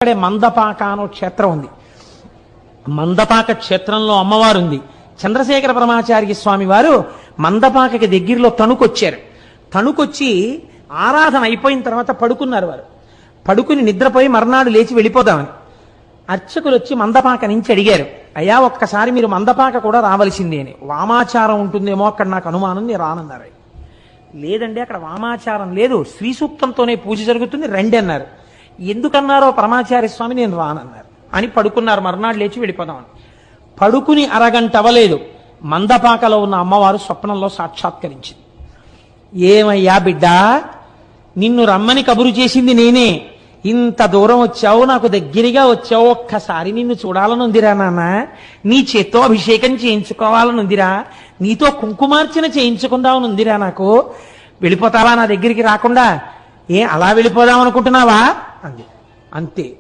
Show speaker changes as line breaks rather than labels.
అక్కడే మందపాక అనో క్షేత్రం ఉంది. మందపాక క్షేత్రంలో అమ్మవారు ఉంది. చంద్రశేఖర పరమాచార్య స్వామి వారు మందపాకకి దగ్గరలో తణుకొచ్చారు. తణుకొచ్చి ఆరాధన అయిపోయిన తర్వాత పడుకున్నారు. వారు పడుకుని నిద్రపోయి మర్నాడు లేచి వెళ్ళిపోదామని అర్చకులు వచ్చి మందపాక నుంచి అడిగారు, అయ్యా ఒక్కసారి మీరు మందపాక కూడా రావలసింది అని. వామాచారం ఉంటుందేమో అక్కడ, నాకు అనుమానం, నేను రానన్నారు. లేదండి అక్కడ వామాచారం లేదు, శ్రీ సూక్తంతోనే పూజ జరుగుతుంది, రండి అన్నారు. ఎందుకన్నారో పరమాచార్య స్వామి నేను రానన్నారు అని పడుకున్నారు. మర్నాడు లేచి వెళ్ళిపోదామని పడుకుని అరగంట అవ్వలేదు, మందపాకలో ఉన్న అమ్మవారు స్వప్నంలో సాక్షాత్కరించింది. ఏమయ్యా బిడ్డ, నిన్ను రమ్మని కబురు చేసింది నేనే, ఇంత దూరం వచ్చావు, నాకు దగ్గరగా వచ్చావు, ఒక్కసారి నిన్ను చూడాలనుందిరా నాన్న, నీ చేత్తో అభిషేకం చేయించుకోవాలనుందిరా, నీతో కుంకుమార్చన చేయించుకుందామనుందిరా, నాకు వెళ్ళిపోతావా నా దగ్గరికి రాకుండా? అలా వెళ్ళిపోదాం అనుకుంటున్నావా అంది. అంతే.